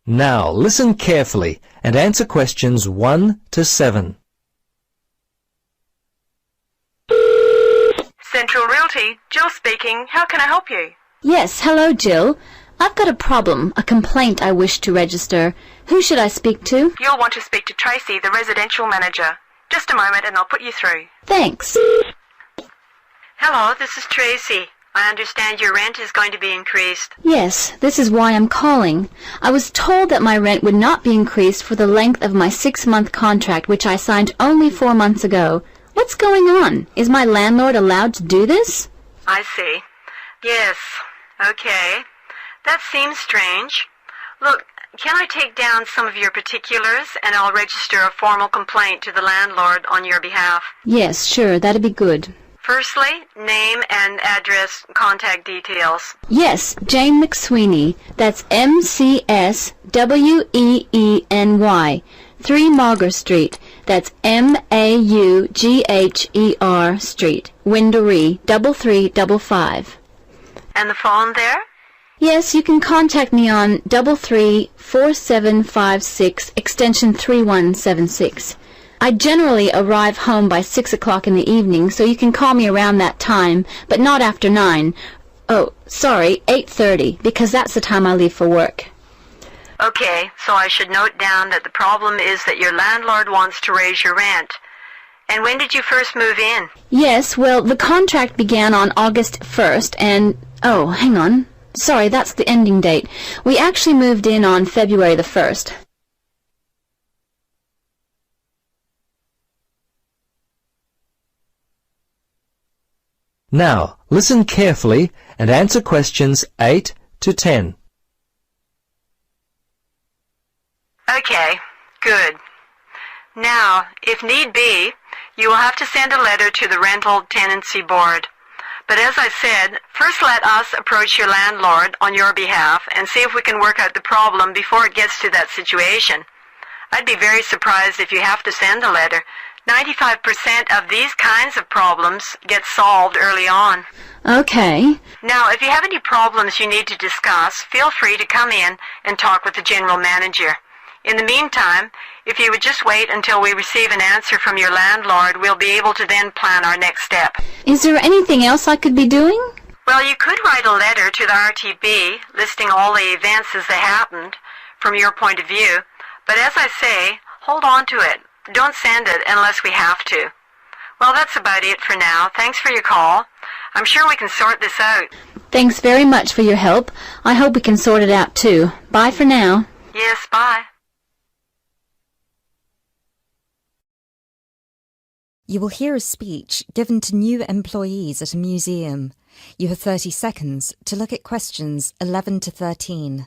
Now listen carefully and answer questions 1 to 7. Central Realty, Jill speaking. How can I help you? Yes, hello, Jill. I've got a problem, a complaint I wish to register. Who should I speak to? You'll want to speak to Tracy, the residential manager. Just a moment and I'll put you through. Thanks. Hello, this is Tracy. I understand your rent is going to be increased. Yes, this is why I'm calling. I was told that my rent would not be increased for the length of my 6-month contract, which I signed only 4 months ago. What's going on? Is my landlord allowed to do this? I see. Yes. Okay. That seems strange. Look, can I take down some of your particulars and I'll register a formal complaint to the landlord on your behalf? Yes, sure, that'd be good. Firstly, name and address, contact details. Yes, Jane McSweeney. That's McSweeny. 3 Mauger Street. That's Maugher Street. Winderee, 3355. And the phone there? Yes, you can contact me on 334756 extension 3176. I generally arrive home by 6 o'clock in the evening, so you can call me around that time, but not after 9. Oh, sorry, 8:30, because that's the time I leave for work. Okay, so I should note down that the problem is that your landlord wants to raise your rent. And when did you first move in? Yes, well, the contract began on August 1st, and... oh, hang on. Sorry, that's the ending date. We actually moved in on February the 1st. Now listen carefully and answer questions 8 to 10. Okay, good. Now, if need be, you will have to send a letter to the Rental Tenancy Board. But as I said, first let us approach your landlord on your behalf and see if we can work out the problem before it gets to that situation. I'd be very surprised if you have to send a letter. 95% of these kinds of problems get solved early on. Okay. Now, if you have any problems you need to discuss, feel free to come in and talk with the general manager. In the meantime, if you would just wait until we receive an answer from your landlord, we'll be able to then plan our next step. Is there anything else I could be doing? Well, you could write a letter to the RTB listing all the events as they happened from your point of view. But as I say, hold on to it. Don't send it unless we have to. Well, that's about it for now. Thanks for your call. I'm sure we can sort this out. Thanks very much for your help. I hope we can sort it out too. Bye for now. Yes, bye. You will hear a speech given to new employees at a museum. You have 30 seconds to look at questions 11 to 13.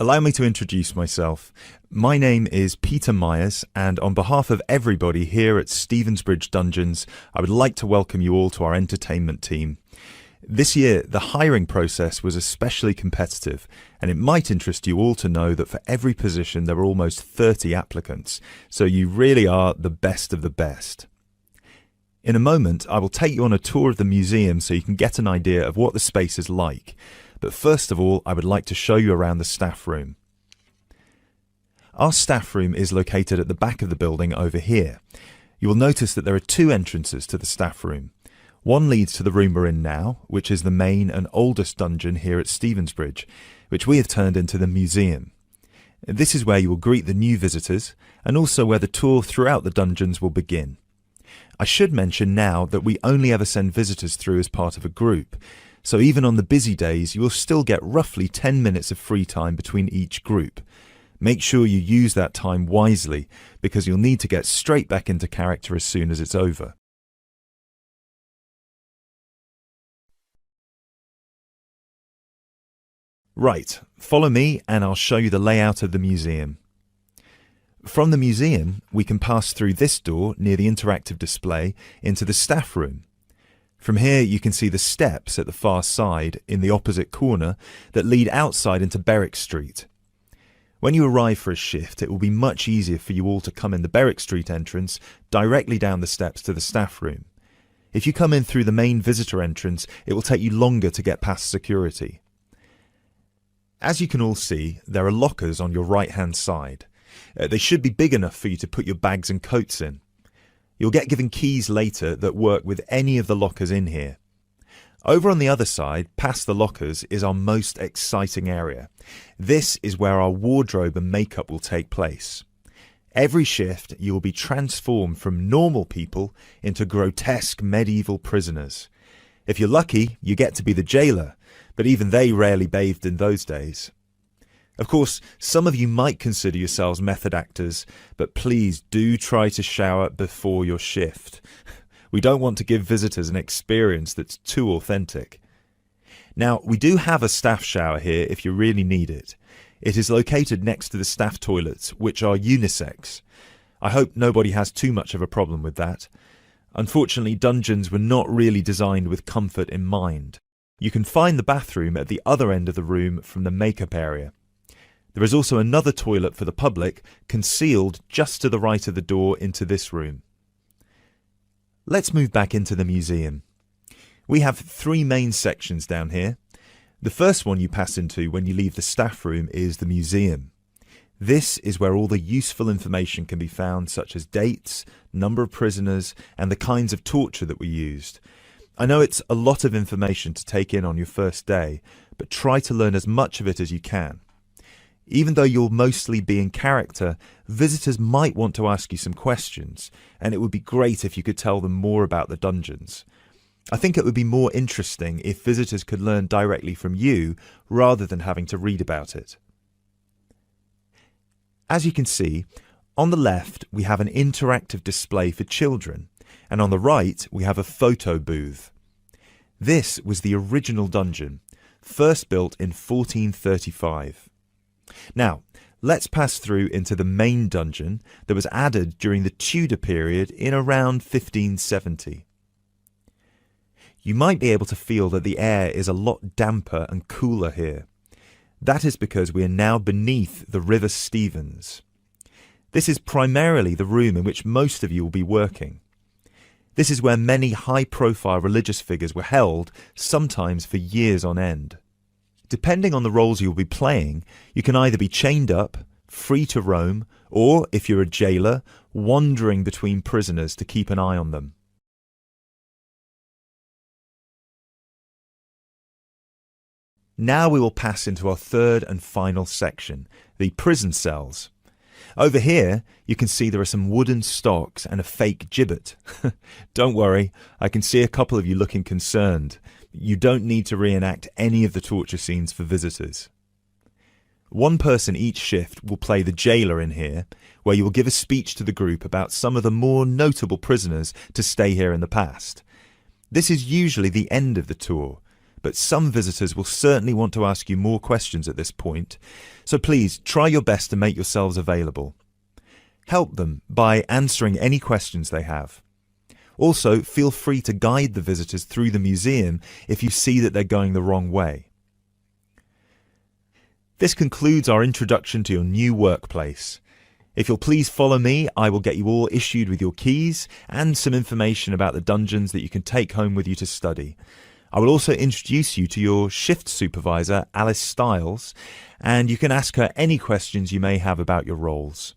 Allow me to introduce myself. My name is Peter Myers, and on behalf of everybody here at Stevensbridge Dungeons, I would like to welcome you all to our entertainment team. This year, the hiring process was especially competitive, and it might interest you all to know that for every position there were almost 30 applicants, so you really are the best of the best. In a moment, I will take you on a tour of the museum so you can get an idea of what the space is like. But first of all, I would like to show you around the staff room. Our staff room is located at the back of the building over here. You will notice that there are 2 entrances to the staff room. One leads to the room we're in now, which is the main and oldest dungeon here at Stevensbridge, which we have turned into the museum. This is where you will greet the new visitors, and also where the tour throughout the dungeons will begin. I should mention now that we only ever send visitors through as part of a group, so even on the busy days you will still get roughly 10 minutes of free time between each group. Make sure you use that time wisely, because you'll need to get straight back into character as soon as it's over. Right, follow me and I'll show you the layout of the museum. From the museum, we can pass through this door near the interactive display into the staff room. From here you can see the steps at the far side in the opposite corner that lead outside into Berwick Street. When you arrive for a shift, it will be much easier for you all to come in the Berwick Street entrance directly down the steps to the staff room. If you come in through the main visitor entrance, it will take you longer to get past security. As you can all see, there are lockers on your right-hand side. They should be big enough for you to put your bags and coats in. You'll get given keys later that work with any of the lockers in here. Over on the other side, past the lockers, is our most exciting area. This is where our wardrobe and makeup will take place. Every shift, you will be transformed from normal people into grotesque medieval prisoners. If you're lucky, you get to be the jailer, but even they rarely bathed in those days. Of course, some of you might consider yourselves method actors, but please do try to shower before your shift. We don't want to give visitors an experience that's too authentic. Now, we do have a staff shower here if you really need it. It is located next to the staff toilets, which are unisex. I hope nobody has too much of a problem with that. Unfortunately, dungeons were not really designed with comfort in mind. You can find the bathroom at the other end of the room from the makeup area. There is also another toilet for the public, concealed just to the right of the door into this room. Let's move back into the museum. We have 3 main sections down here. The first one you pass into when you leave the staff room is the museum. This is where all the useful information can be found, such as dates, number of prisoners, and the kinds of torture that were used. I know it's a lot of information to take in on your first day, but try to learn as much of it as you can. Even though you'll mostly be in character, visitors might want to ask you some questions, and it would be great if you could tell them more about the dungeons. I think it would be more interesting if visitors could learn directly from you rather than having to read about it. As you can see, on the left we have an interactive display for children, and on the right we have a photo booth. This was the original dungeon, first built in 1435. Now, let's pass through into the main dungeon that was added during the Tudor period in around 1570. You might be able to feel that the air is a lot damper and cooler here. That is because we are now beneath the River Stevens. This is primarily the room in which most of you will be working. This is where many high-profile religious figures were held, sometimes for years on end. Depending on the roles you'll be playing, you can either be chained up, free to roam, or, if you're a jailer, wandering between prisoners to keep an eye on them. Now we will pass into our third and final section, the prison cells. Over here, you can see there are some wooden stocks and a fake gibbet. Don't worry, I can see a couple of you looking concerned. You don't need to reenact any of the torture scenes for visitors. One person each shift will play the jailer in here, where you will give a speech to the group about some of the more notable prisoners to stay here in the past. This is usually the end of the tour, but some visitors will certainly want to ask you more questions at this point, so please try your best to make yourselves available. Help them by answering any questions they have. Also, feel free to guide the visitors through the museum if you see that they're going the wrong way. This concludes our introduction to your new workplace. If you'll please follow me, I will get you all issued with your keys and some information about the dungeons that you can take home with you to study. I will also introduce you to your shift supervisor, Alice Stiles, and you can ask her any questions you may have about your roles.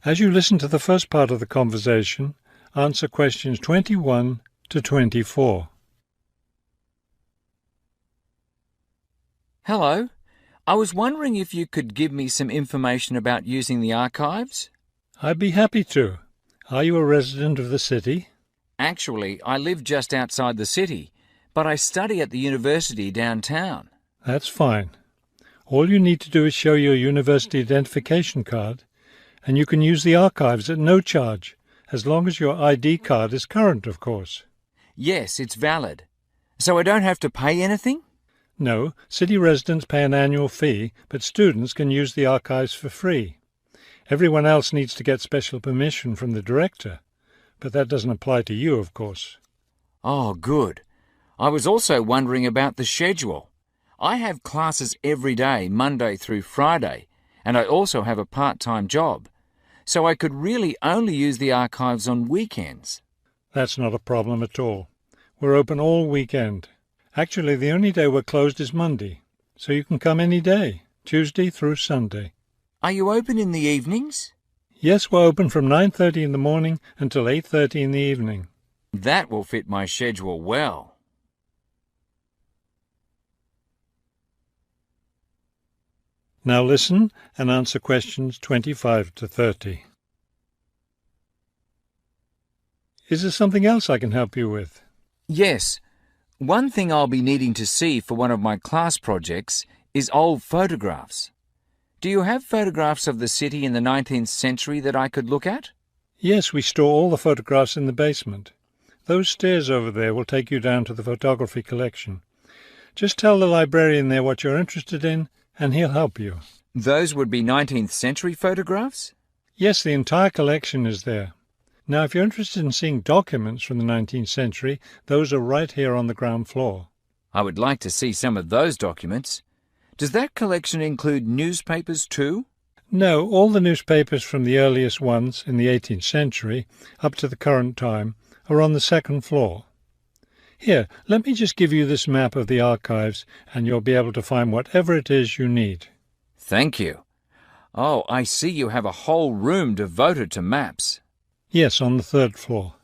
As you listen to the first part of the conversation, answer questions 21 to 24. Hello. I was wondering if you could give me some information about using the archives? I'd be happy to. Are you a resident of the city? Actually, I live just outside the city, but I study at the university downtown. That's fine. All you need to do is show your university identification card, and you can use the archives at no charge, as long as your ID card is current, of course. Yes, it's valid. So I don't have to pay anything? No, city residents pay an annual fee, but students can use the archives for free. Everyone else needs to get special permission from the director, but that doesn't apply to you, of course. Oh, good. I was also wondering about the schedule. I have classes every day, Monday through Friday, and I also have a part-time job, so I could really only use the archives on weekends. That's not a problem at all. We're open all weekend. Actually, the only day we're closed is Monday, so you can come any day, Tuesday through Sunday. Are you open in the evenings? Yes, we're open from 9:30 in the morning until 8:30 in the evening. That will fit my schedule well. Now listen and answer questions 25 to 30. Is there something else I can help you with? Yes. One thing I'll be needing to see for one of my class projects is old photographs. Do you have photographs of the city in the 19th century that I could look at? Yes, we store all the photographs in the basement. Those stairs over there will take you down to the photography collection. Just tell the librarian there what you're interested in, and he'll help you. Those would be 19th century photographs? Yes, the entire collection is there. Now, if you're interested in seeing documents from the 19th century, those are right here on the ground floor. I would like to see some of those documents. Does that collection include newspapers too? No, all the newspapers from the earliest ones in the 18th century up to the current time are on the second floor. Here, let me just give you this map of the archives, and you'll be able to find whatever it is you need. Thank you. Oh, I see you have a whole room devoted to maps. Yes, on the third floor.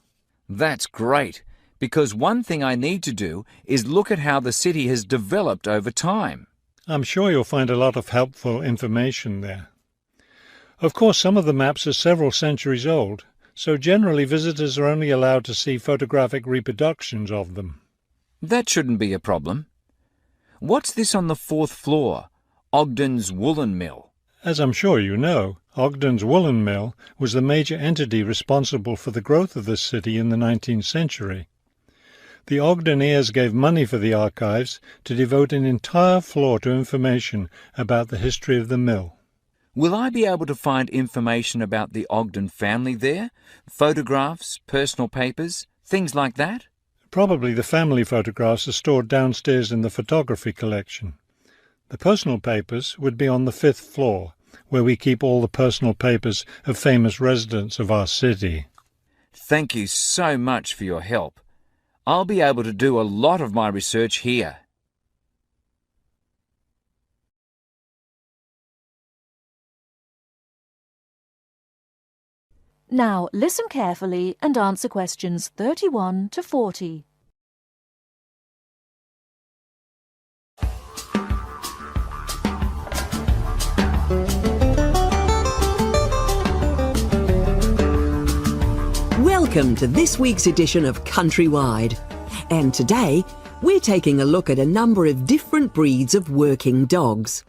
That's great, because one thing I need to do is look at how the city has developed over time. I'm sure you'll find a lot of helpful information there. Of course, some of the maps are several centuries old, so generally visitors are only allowed to see photographic reproductions of them. That shouldn't be a problem. What's this on the fourth floor? Ogden's Woolen Mill. As I'm sure you know, Ogden's Woolen Mill was the major entity responsible for the growth of this city in the 19th century. The Ogdeniers gave money for the archives to devote an entire floor to information about the history of the mill. Will I be able to find information about the Ogden family there? Photographs, personal papers, things like that? Probably the family photographs are stored downstairs in the photography collection. The personal papers would be on the fifth floor, where we keep all the personal papers of famous residents of our city. Thank you so much for your help. I'll be able to do a lot of my research here. Now listen carefully and answer questions 31 to 40. Welcome to this week's edition of Countrywide. And today, we're taking a look at a number of different breeds of working dogs.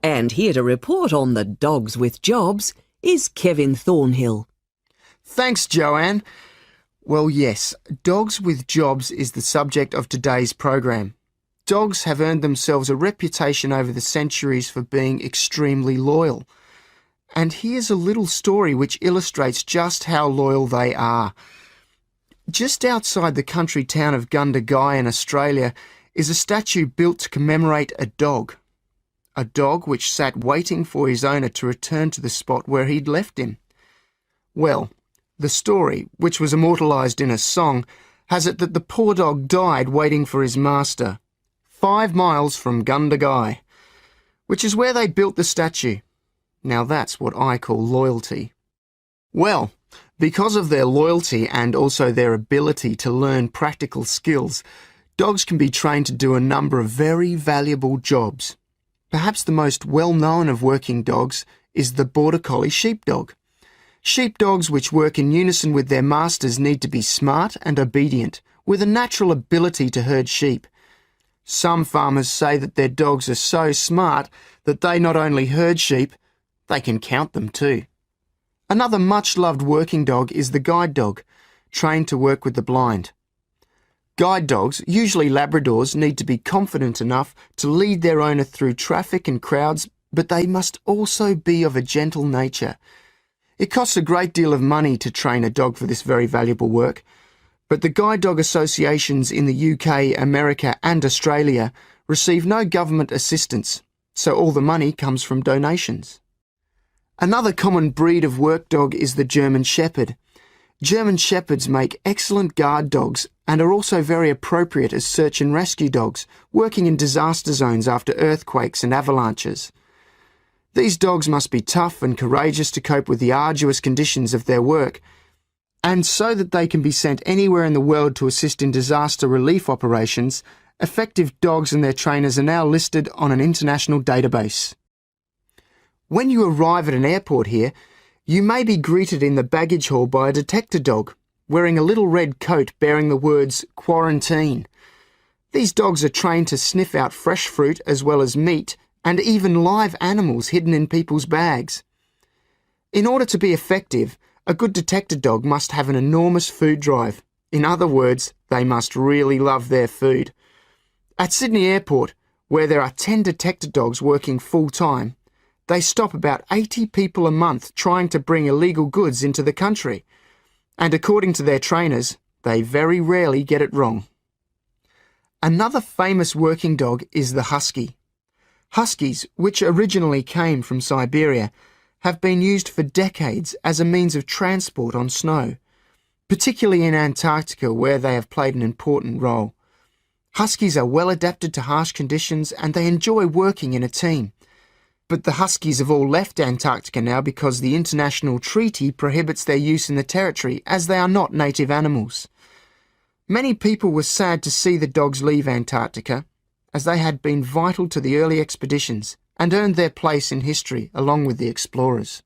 And here to report on the dogs with jobs is Kevin Thornhill. Thanks, Joanne. Well, yes, dogs with jobs is the subject of today's program. Dogs have earned themselves a reputation over the centuries for being extremely loyal. And here's a little story which illustrates just how loyal they are. Just outside the country town of Gundagai in Australia is a statue built to commemorate a dog which sat waiting for his owner to return to the spot where he'd left him. Well, the story, which was immortalised in a song, has it that the poor dog died waiting for his master, 5 miles from Gundagai, which is where they built the statue. Now that's what I call loyalty. Well, because of their loyalty and also their ability to learn practical skills, dogs can be trained to do a number of very valuable jobs. Perhaps the most well-known of working dogs is the Border Collie sheepdog. Sheepdogs which work in unison with their masters need to be smart and obedient, with a natural ability to herd sheep. Some farmers say that their dogs are so smart that they not only herd sheep, they can count them too. Another much-loved working dog is the guide dog, trained to work with the blind. Guide dogs, usually Labradors, need to be confident enough to lead their owner through traffic and crowds, but they must also be of a gentle nature. It costs a great deal of money to train a dog for this very valuable work, but the guide dog associations in the UK, America and Australia receive no government assistance, so all the money comes from donations. Another common breed of work dog is the German Shepherd. German Shepherds make excellent guard dogs and are also very appropriate as search and rescue dogs, working in disaster zones after earthquakes and avalanches. These dogs must be tough and courageous to cope with the arduous conditions of their work, and so that they can be sent anywhere in the world to assist in disaster relief operations, effective dogs and their trainers are now listed on an international database. When you arrive at an airport here, you may be greeted in the baggage hall by a detector dog, wearing a little red coat bearing the words "Quarantine." These dogs are trained to sniff out fresh fruit as well as meat and even live animals hidden in people's bags. In order to be effective, a good detector dog must have an enormous food drive. In other words, they must really love their food. At Sydney Airport, where there are 10 detector dogs working full-time, they stop about 80 people a month trying to bring illegal goods into the country. And according to their trainers, they very rarely get it wrong. Another famous working dog is the husky. Huskies, which originally came from Siberia, have been used for decades as a means of transport on snow, particularly in Antarctica where they have played an important role. Huskies are well adapted to harsh conditions and they enjoy working in a team. But the huskies have all left Antarctica now because the international treaty prohibits their use in the territory as they are not native animals. Many people were sad to see the dogs leave Antarctica, as they had been vital to the early expeditions and earned their place in history along with the explorers.